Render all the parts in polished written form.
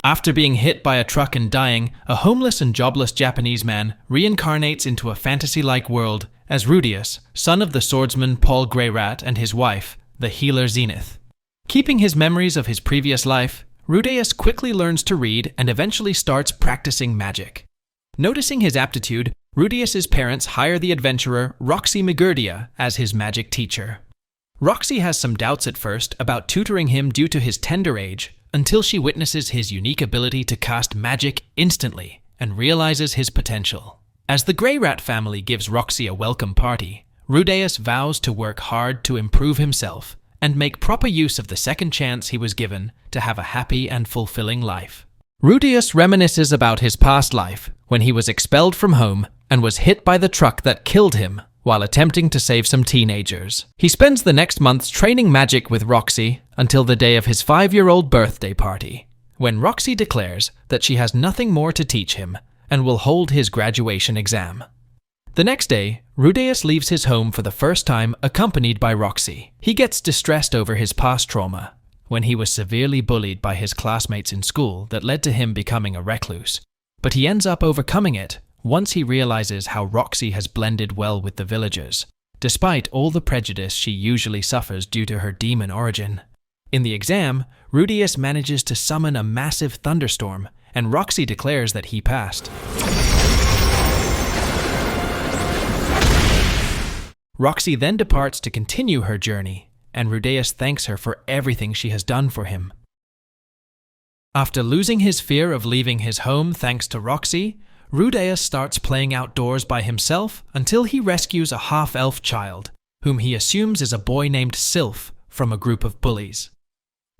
After being hit by a truck and dying, a homeless and jobless Japanese man reincarnates into a fantasy-like world as Rudeus, son of the swordsman Paul Greyrat and his wife, the healer Zenith. Keeping his memories of his previous life, Rudeus quickly learns to read and eventually starts practicing magic. Noticing his aptitude, Rudeus's parents hire the adventurer Roxy Migurdia as his magic teacher. Roxy has some doubts at first about tutoring him due to his tender age, until she witnesses his unique ability to cast magic instantly and realizes his potential. As the Greyrat family gives Roxy a welcome party, Rudeus vows to work hard to improve himself and make proper use of the second chance he was given to have a happy and fulfilling life. Rudeus reminisces about his past life when he was expelled from home and was hit by the truck that killed him while attempting to save some teenagers. He spends the next months training magic with Roxy until the day of his 5-year-old birthday party, when Roxy declares that she has nothing more to teach him and will hold his graduation exam. The next day, Rudeus leaves his home for the first time accompanied by Roxy. He gets distressed over his past trauma, when he was severely bullied by his classmates in school that led to him becoming a recluse. But he ends up overcoming it once he realizes how Roxy has blended well with the villagers, despite all the prejudice she usually suffers due to her demon origin. In the exam, Rudeus manages to summon a massive thunderstorm, and Roxy declares that he passed. Roxy then departs to continue her journey, and Rudeus thanks her for everything she has done for him. After losing his fear of leaving his home thanks to Roxy, Rudeus starts playing outdoors by himself until he rescues a half-elf child, whom he assumes is a boy named Sylph from a group of bullies.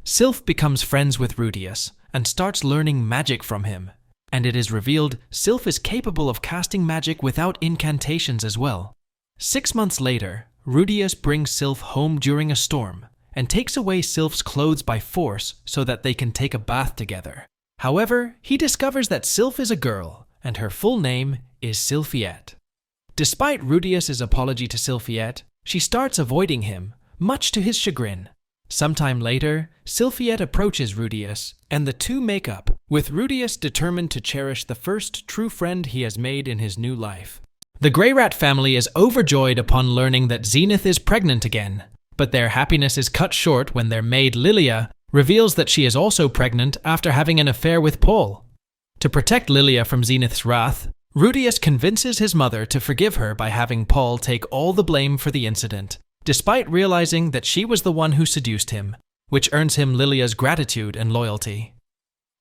Sylph becomes friends with Rudeus and starts learning magic from him, and it is revealed Sylph is capable of casting magic without incantations as well. 6 months later, Rudeus brings Sylph home during a storm and takes away Sylph's clothes by force so that they can take a bath together. However, he discovers that Sylph is a girl, and her full name is Sylphiette. Despite Rudeus's apology to Sylphiette, she starts avoiding him, much to his chagrin. Sometime later, Sylphiette approaches Rudeus, and the two make up, with Rudeus determined to cherish the first true friend he has made in his new life. The Greyrat family is overjoyed upon learning that Zenith is pregnant again, but their happiness is cut short when their maid Lilia reveals that she is also pregnant after having an affair with Paul. To protect Lilia from Zenith's wrath, Rudeus convinces his mother to forgive her by having Paul take all the blame for the incident, despite realizing that she was the one who seduced him, which earns him Lilia's gratitude and loyalty.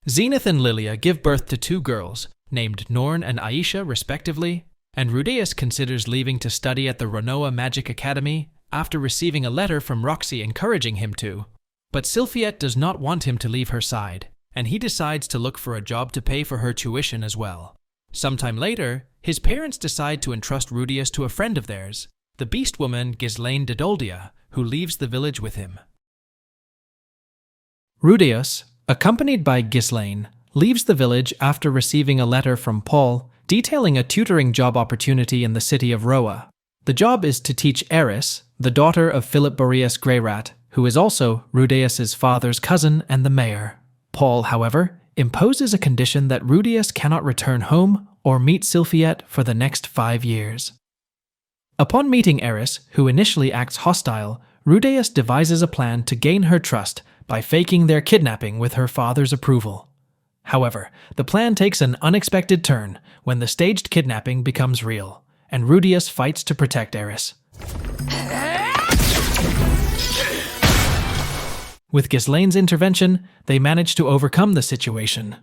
Zenith and Lilia give birth to 2 girls, named Norn and Aisha respectively, and Rudeus considers leaving to study at the Renoa Magic Academy after receiving a letter from Roxy encouraging him to. But Sylphiette does not want him to leave her side, and he decides to look for a job to pay for her tuition as well. Sometime later, his parents decide to entrust Rudeus to a friend of theirs, the beast woman Ghislaine de Doldia, who leaves the village with him. Rudeus, accompanied by Ghislaine, leaves the village after receiving a letter from Paul detailing a tutoring job opportunity in the city of Roa. The job is to teach Eris, the daughter of Philip Boreas Greyrat, who is also Rudeus's father's cousin and the mayor. Paul, however, imposes a condition that Rudeus cannot return home or meet Sylphiette for the next 5 years. Upon meeting Eris, who initially acts hostile, Rudeus devises a plan to gain her trust by faking their kidnapping with her father's approval. However, the plan takes an unexpected turn when the staged kidnapping becomes real, and Rudeus fights to protect Eris. With Ghislaine's intervention, they manage to overcome the situation.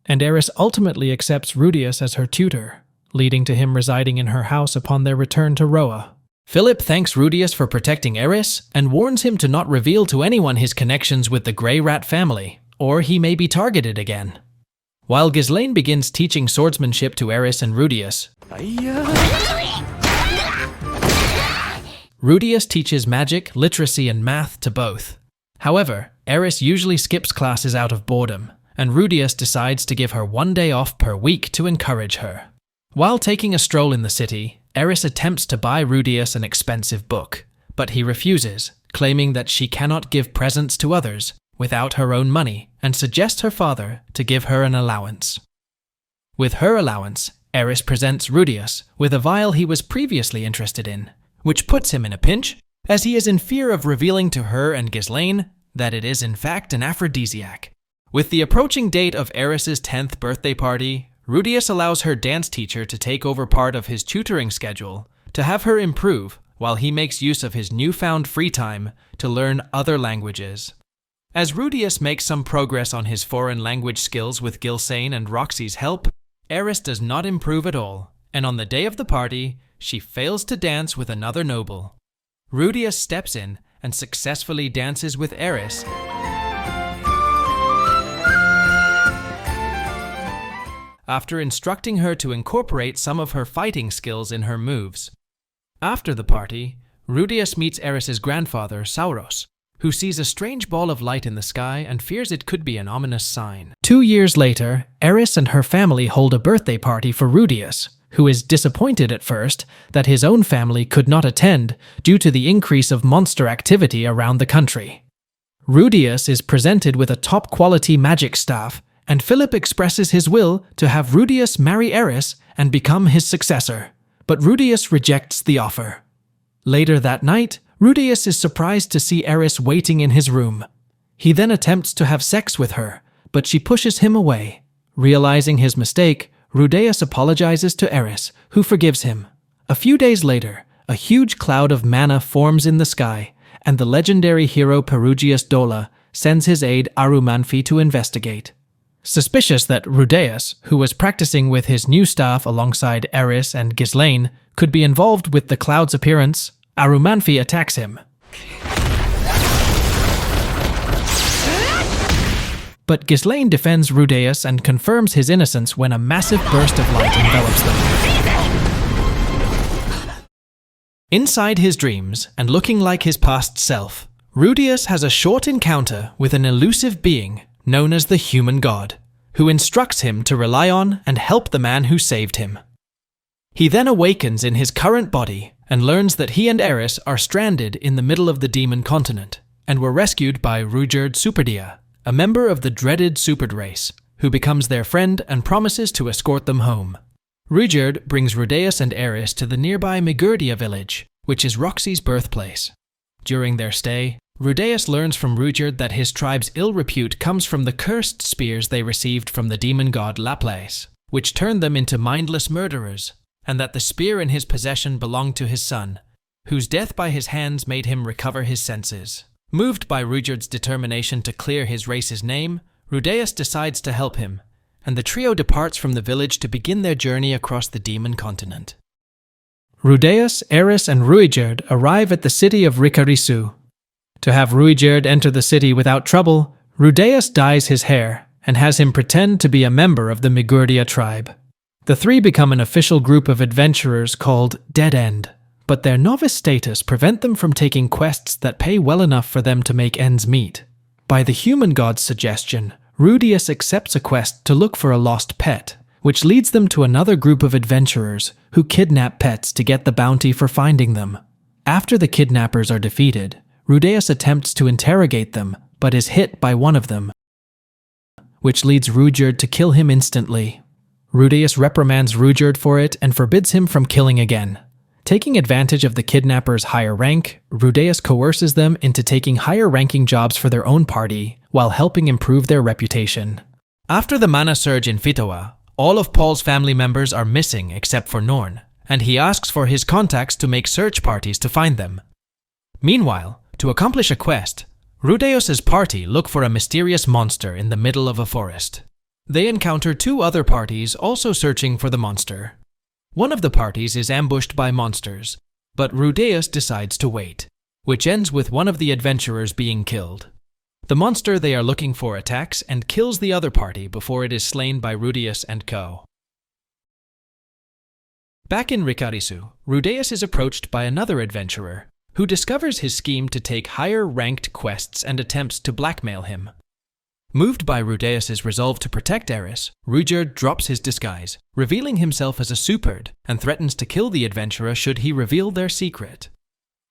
And Eris ultimately accepts Rudeus as her tutor, leading to him residing in her house upon their return to Roa. Philip thanks Rudeus for protecting Eris and warns him to not reveal to anyone his connections with the Greyrat family, or he may be targeted again. While Ghislaine begins teaching swordsmanship to Eris and Rudeus, Rudeus teaches magic, literacy, and math to both. However, Eris usually skips classes out of boredom, and Rudeus decides to give her 1 day off per week to encourage her. While taking a stroll in the city, Eris attempts to buy Rudeus an expensive book, but he refuses, claiming that she cannot give presents to others without her own money and suggests her father to give her an allowance. With her allowance, Eris presents Rudeus with a vial he was previously interested in, which puts him in a pinch, as he is in fear of revealing to her and Ghislaine that it is in fact an aphrodisiac. With the approaching date of Eris's 10th birthday party, Rudeus allows her dance teacher to take over part of his tutoring schedule to have her improve while he makes use of his newfound free time to learn other languages. As Rudeus makes some progress on his foreign language skills with Ghislaine and Roxy's help, Eris does not improve at all, and on the day of the party, she fails to dance with another noble. Rudeus steps in and successfully dances with Eris, after instructing her to incorporate some of her fighting skills in her moves. After the party, Rudeus meets Eris's grandfather, Sauros, who sees a strange ball of light in the sky and fears it could be an ominous sign. 2 years later, Eris and her family hold a birthday party for Rudeus, who is disappointed at first that his own family could not attend due to the increase of monster activity around the country. Rudeus is presented with a top-quality magic staff, and Philip expresses his will to have Rudeus marry Eris and become his successor, but Rudeus rejects the offer. Later that night, Rudeus is surprised to see Eris waiting in his room. He then attempts to have sex with her, but she pushes him away. Realizing his mistake, Rudeus apologizes to Eris, who forgives him. A few days later, a huge cloud of mana forms in the sky, and the legendary hero Perugius Dola sends his aide Arumanfi to investigate. Suspicious that Rudeus, who was practicing with his new staff alongside Eris and Ghislaine, could be involved with the cloud's appearance, Arumanfi attacks him. But Ghislaine defends Rudeus and confirms his innocence when a massive burst of light envelops them. Inside his dreams, and looking like his past self, Rudeus has a short encounter with an elusive being known as the Human God, who instructs him to rely on and help the man who saved him. He then awakens in his current body and learns that he and Eris are stranded in the middle of the demon continent and were rescued by Rudeus Greyrat, a member of the dreaded Supered race, who becomes their friend and promises to escort them home. Rudeus brings Rudeus and Eris to the nearby Migurdia village, which is Roxy's birthplace. During their stay, Rudeus learns from Rudeus that his tribe's ill repute comes from the cursed spears they received from the demon god Laplace, which turned them into mindless murderers, and that the spear in his possession belonged to his son, whose death by his hands made him recover his senses. Moved by Rudeus' determination to clear his race's name, Rudeus decides to help him, and the trio departs from the village to begin their journey across the demon continent. Rudeus, Eris, and Rudeus arrive at the city of Rikarisu. To have Rudeus enter the city without trouble, Rudeus dyes his hair and has him pretend to be a member of the Migurdia tribe. The three become an official group of adventurers called Dead End, but their novice status prevent them from taking quests that pay well enough for them to make ends meet. By the human god's suggestion, Rudeus accepts a quest to look for a lost pet, which leads them to another group of adventurers who kidnap pets to get the bounty for finding them. After the kidnappers are defeated, Rudeus attempts to interrogate them, but is hit by one of them, which leads Rudeus to kill him instantly. Rudeus reprimands Rudeus for it and forbids him from killing again. Taking advantage of the kidnappers' higher rank, Rudeus coerces them into taking higher-ranking jobs for their own party, while helping improve their reputation. After the mana surge in Fitoa, all of Paul's family members are missing except for Norn, and he asks for his contacts to make search parties to find them. Meanwhile, to accomplish a quest, Rudeus's party look for a mysterious monster in the middle of a forest. They encounter two other parties also searching for the monster. One of the parties is ambushed by monsters, but Rudeus decides to wait, which ends with one of the adventurers being killed. The monster they are looking for attacks and kills the other party before it is slain by Rudeus and co. Back in Rikarisu, Rudeus is approached by another adventurer, who discovers his scheme to take higher-ranked quests and attempts to blackmail him. Moved by Rudeus's resolve to protect Eris, Rudeus drops his disguise, revealing himself as a Supered, and threatens to kill the adventurer should he reveal their secret.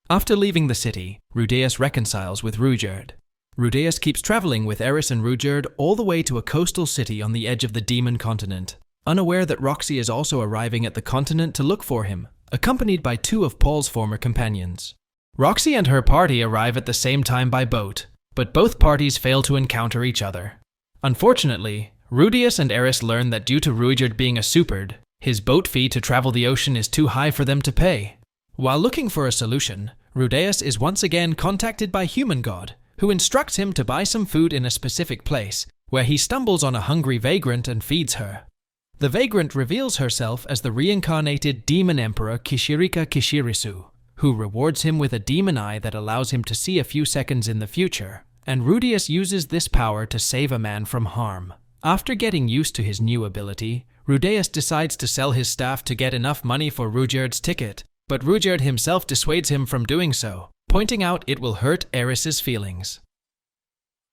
After leaving the city, Rudeus reconciles with Rudeus. Rudeus keeps traveling with Eris and Rudeus all the way to a coastal city on the edge of the demon continent, unaware that Roxy is also arriving at the continent to look for him, accompanied by 2 of Paul's former companions. Roxy and her party arrive at the same time by boat, but both parties fail to encounter each other. Unfortunately, Rudeus and Eris learn that due to Rudeus being a supered, his boat fee to travel the ocean is too high for them to pay. While looking for a solution, Rudeus is once again contacted by Human God, who instructs him to buy some food in a specific place, where he stumbles on a hungry vagrant and feeds her. The vagrant reveals herself as the reincarnated demon emperor Kishirika Kishirisu, who rewards him with a demon eye that allows him to see a few seconds in the future, and Rudeus uses this power to save a man from harm. After getting used to his new ability, Rudeus decides to sell his staff to get enough money for Rudeus's ticket, but Rudeus himself dissuades him from doing so, pointing out it will hurt Eris's feelings.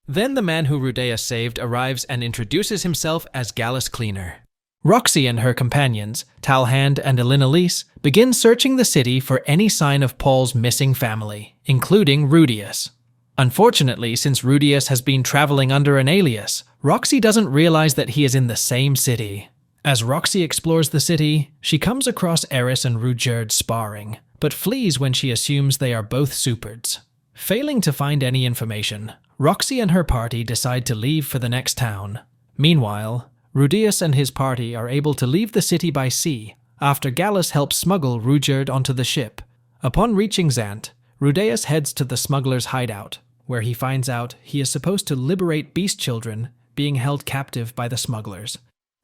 Then the man who Rudeus saved arrives and introduces himself as Gallus Cleaner. Roxy and her companions, Talhand and Elinalise, begin searching the city for any sign of Paul's missing family, including Rudeus. Unfortunately, since Rudeus has been traveling under an alias, Roxy doesn't realize that he is in the same city. As Roxy explores the city, she comes across Eris and Rudeus sparring, but flees when she assumes they are both supereds. Failing to find any information, Roxy and her party decide to leave for the next town. Meanwhile, Rudeus and his party are able to leave the city by sea after Gallus helps smuggle Rudeus onto the ship. Upon reaching Zant, Rudeus heads to the smuggler's hideout, where he finds out he is supposed to liberate beast children being held captive by the smugglers.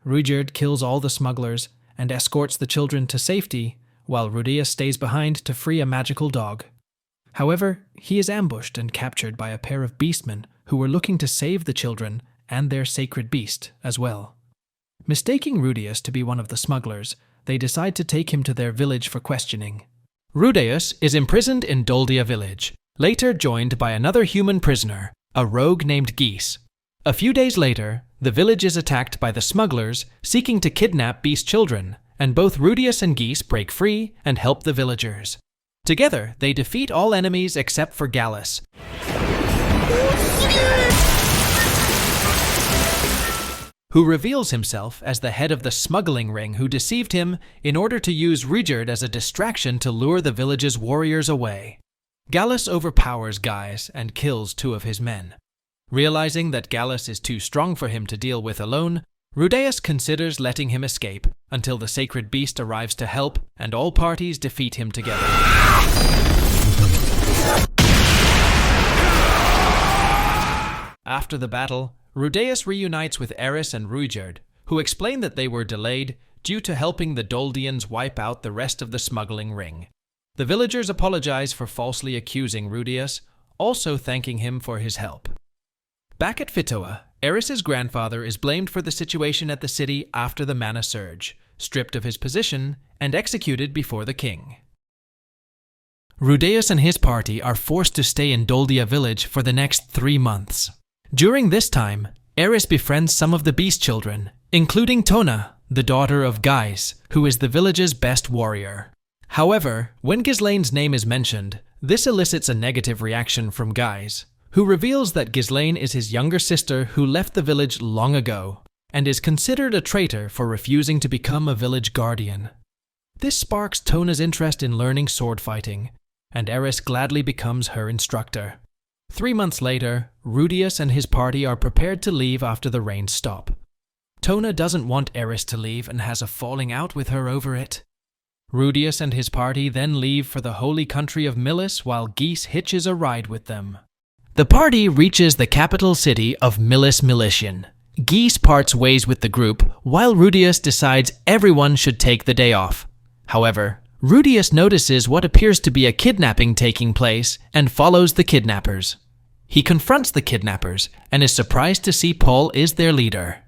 Rudeus kills all the smugglers and escorts the children to safety, while Rudeus stays behind to free a magical dog. However, he is ambushed and captured by a pair of beastmen who were looking to save the children and their sacred beast as well. Mistaking Rudeus to be one of the smugglers, they decide to take him to their village for questioning. Rudeus is imprisoned in Doldia village, later joined by another human prisoner, a rogue named Geese. A few days later, the village is attacked by the smugglers seeking to kidnap beast children, and both Rudeus and Geese break free and help the villagers. Together, they defeat all enemies except for Gallus, who reveals himself as the head of the smuggling ring who deceived him in order to use Rudeus as a distraction to lure the village's warriors away. Gallus overpowers Gaius and kills 2 of his men. Realizing that Gallus is too strong for him to deal with alone, Rudeus considers letting him escape until the sacred beast arrives to help and all parties defeat him together. After the battle, Rudeus reunites with Eris and Rudeus, who explain that they were delayed due to helping the Doldians wipe out the rest of the smuggling ring. The villagers apologize for falsely accusing Rudeus, also thanking him for his help. Back at Fitoa, Eris's grandfather is blamed for the situation at the city after the mana surge, stripped of his position, and executed before the king. Rudeus and his party are forced to stay in Doldia village for the next 3 months. During this time, Eris befriends some of the beast children, including Tona, the daughter of Gaius, who is the village's best warrior. However, when Ghislaine's name is mentioned, this elicits a negative reaction from Gaius, who reveals that Ghislaine is his younger sister who left the village long ago, and is considered a traitor for refusing to become a village guardian. This sparks Tona's interest in learning sword fighting, and Eris gladly becomes her instructor. 3 months later, Rudeus and his party are prepared to leave after the rains stop. Tona doesn't want Eris to leave and has a falling out with her over it. Rudeus and his party then leave for the holy country of Milis while Geese hitches a ride with them. The party reaches the capital city of Milis Militian. Geese parts ways with the group, while Rudeus decides everyone should take the day off. However, Rudeus notices what appears to be a kidnapping taking place and follows the kidnappers. He confronts the kidnappers and is surprised to see Paul is their leader.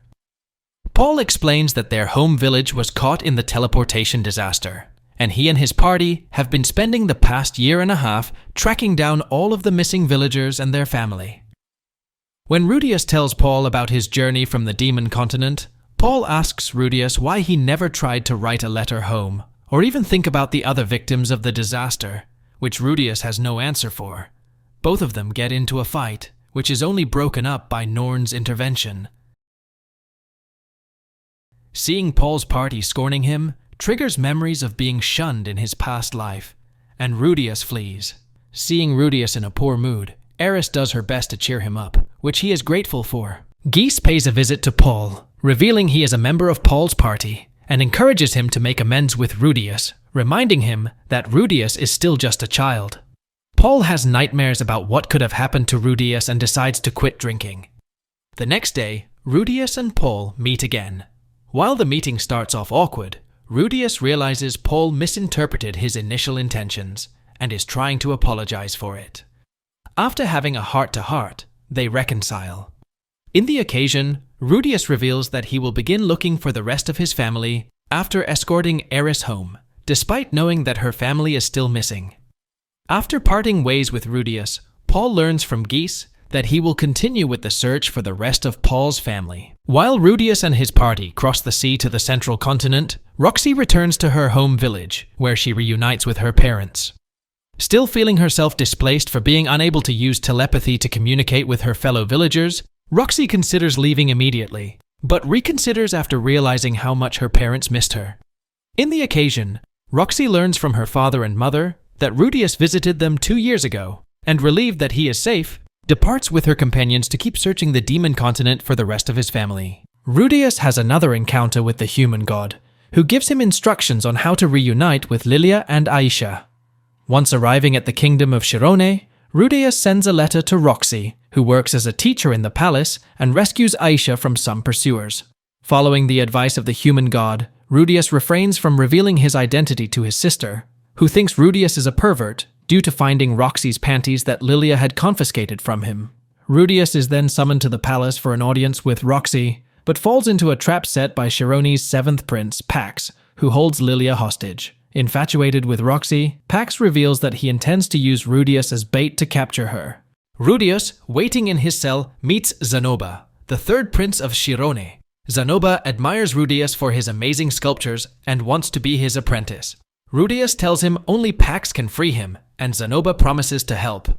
Paul explains that their home village was caught in the teleportation disaster, and he and his party have been spending the past 1.5 years tracking down all of the missing villagers and their family. When Rudeus tells Paul about his journey from the demon continent, Paul asks Rudeus why he never tried to write a letter home, or even think about the other victims of the disaster, which Rudeus has no answer for. Both of them get into a fight, which is only broken up by Norn's intervention. Seeing Paul's party scorning him triggers memories of being shunned in his past life, and Rudeus flees. Seeing Rudeus in a poor mood, Eris does her best to cheer him up, which he is grateful for. Geese pays a visit to Paul, revealing he is a member of Paul's party, and encourages him to make amends with Rudeus, reminding him that Rudeus is still just a child. Paul has nightmares about what could have happened to Rudeus and decides to quit drinking. The next day, Rudeus and Paul meet again. While the meeting starts off awkward, Rudeus realizes Paul misinterpreted his initial intentions and is trying to apologize for it. After having a heart-to-heart, they reconcile. In the occasion, Rudeus reveals that he will begin looking for the rest of his family after escorting Eris home, despite knowing that her family is still missing. After parting ways with Rudeus, Paul learns from Geese that he will continue with the search for the rest of Paul's family. While Rudeus and his party cross the sea to the central continent, Roxy returns to her home village, where she reunites with her parents. Still feeling herself displaced for being unable to use telepathy to communicate with her fellow villagers, Roxy considers leaving immediately, but reconsiders after realizing how much her parents missed her. In the occasion, Roxy learns from her father and mother that Rudeus visited them 2 years ago, and relieved that he is safe, departs with her companions to keep searching the demon continent for the rest of his family. Rudeus has another encounter with the human god, who gives him instructions on how to reunite with Lilia and Aisha. Once arriving at the kingdom of Shirone, Rudeus sends a letter to Roxy, who works as a teacher in the palace and rescues Aisha from some pursuers. Following the advice of the human god, Rudeus refrains from revealing his identity to his sister, who thinks Rudeus is a pervert due to finding Roxy's panties that Lilia had confiscated from him. Rudeus is then summoned to the palace for an audience with Roxy, but falls into a trap set by Shirone's seventh prince, Pax, who holds Lilia hostage. Infatuated with Roxy, Pax reveals that he intends to use Rudeus as bait to capture her. Rudeus, waiting in his cell, meets Zanoba, the third prince of Shirone. Zanoba admires Rudeus for his amazing sculptures and wants to be his apprentice. Rudeus tells him only Pax can free him, and Zanoba promises to help.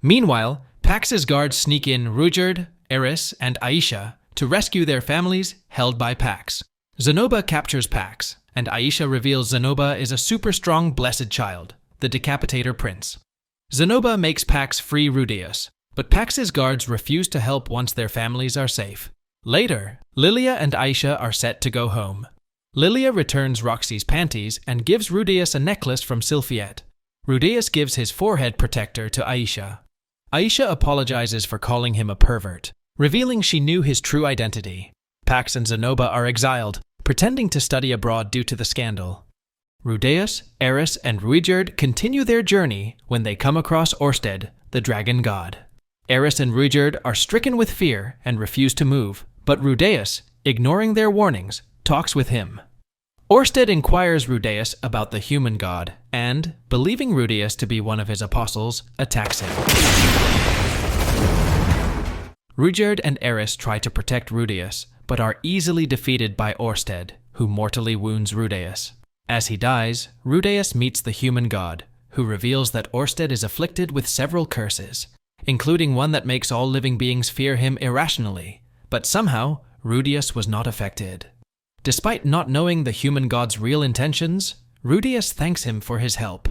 Meanwhile, Pax's guards sneak in Rudeus, Eris, and Aisha to rescue their families held by Pax. Zanoba captures Pax, and Aisha reveals Zanoba is a super strong blessed child, the Decapitator Prince. Zanoba makes Pax free Rudeus, but Pax's guards refuse to help once their families are safe. Later, Lilia and Aisha are set to go home. Lilia returns Roxy's panties and gives Rudeus a necklace from Sylphiette. Rudeus gives his forehead protector to Aisha. Aisha apologizes for calling him a pervert, revealing she knew his true identity. Pax and Zanoba are exiled, pretending to study abroad due to the scandal. Rudeus, Eris, and Rudeus continue their journey when they come across Orsted, the dragon god. Eris and Rudeus are stricken with fear and refuse to move, but Rudeus, ignoring their warnings, talks with him. Orsted inquires Rudeus about the human god and, believing Rudeus to be one of his apostles, attacks him. Rudeus and Eris try to protect Rudeus, but are easily defeated by Orsted, who mortally wounds Rudeus. As he dies, Rudeus meets the human god, who reveals that Orsted is afflicted with several curses, including one that makes all living beings fear him irrationally, but somehow, Rudeus was not affected. Despite not knowing the human god's real intentions, Rudeus thanks him for his help.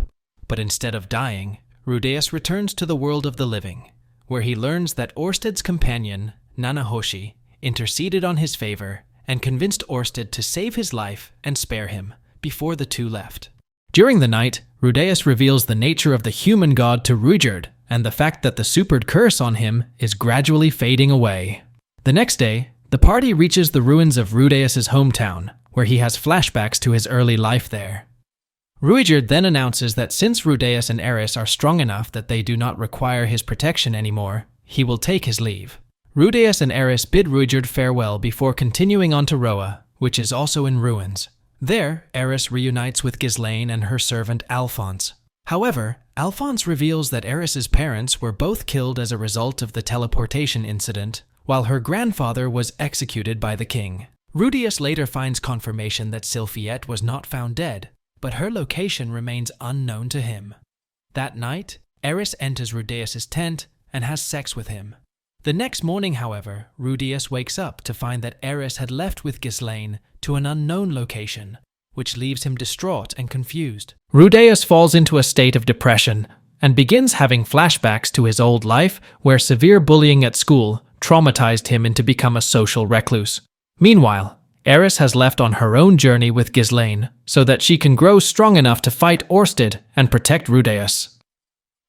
But instead of dying, Rudeus returns to the world of the living, where he learns that Orsted's companion, Nanahoshi, interceded on his favor and convinced Orsted to save his life and spare him before the two left. During the night, Rudeus reveals the nature of the human god to Rudeus and the fact that the supered curse on him is gradually fading away. The next day, the party reaches the ruins of Rudeus' hometown, where he has flashbacks to his early life there. Rudeus then announces that since Rudeus and Eris are strong enough that they do not require his protection anymore, he will take his leave. Rudeus and Eris bid Rudeus farewell before continuing on to Roa, which is also in ruins. There, Eris reunites with Ghislaine and her servant Alphonse. However, Alphonse reveals that Eris's parents were both killed as a result of the teleportation incident, while her grandfather was executed by the king. Rudeus later finds confirmation that Sylphiette was not found dead, but her location remains unknown to him. That night, Eris enters Rudeus' tent and has sex with him. The next morning, however, Rudeus wakes up to find that Eris had left with Ghislaine to an unknown location, which leaves him distraught and confused. Rudeus falls into a state of depression and begins having flashbacks to his old life where severe bullying at school traumatized him into become a social recluse. Meanwhile, Eris has left on her own journey with Ghislaine so that she can grow strong enough to fight Orsted and protect Rudeus.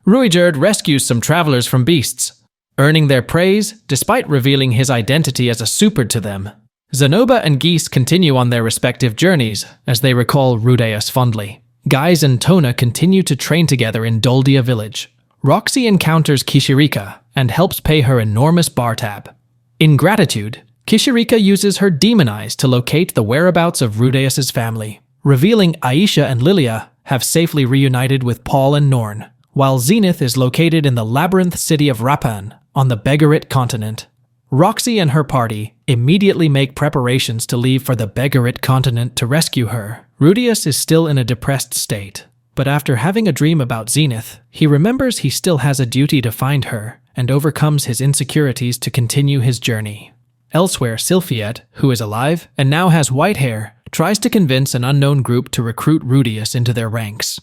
Ruigerd rescues some travelers from beasts, earning their praise despite revealing his identity as a super to them. Zenoba and Geese continue on their respective journeys as they recall Rudeus fondly. Guys and Tona continue to train together in Doldia village. Roxy encounters Kishirika and helps pay her enormous bar tab. In gratitude, Kishirika uses her demon eyes to locate the whereabouts of Rudeus's family, revealing Aisha and Lilia have safely reunited with Paul and Norn, while Zenith is located in the labyrinth city of Rappan on the Begarit continent. Roxy and her party immediately make preparations to leave for the Begarit continent to rescue her. Rudeus is still in a depressed state, but after having a dream about Zenith, he remembers he still has a duty to find her and overcomes his insecurities to continue his journey. Elsewhere, Sylphiette, who is alive and now has white hair, tries to convince an unknown group to recruit Rudeus into their ranks.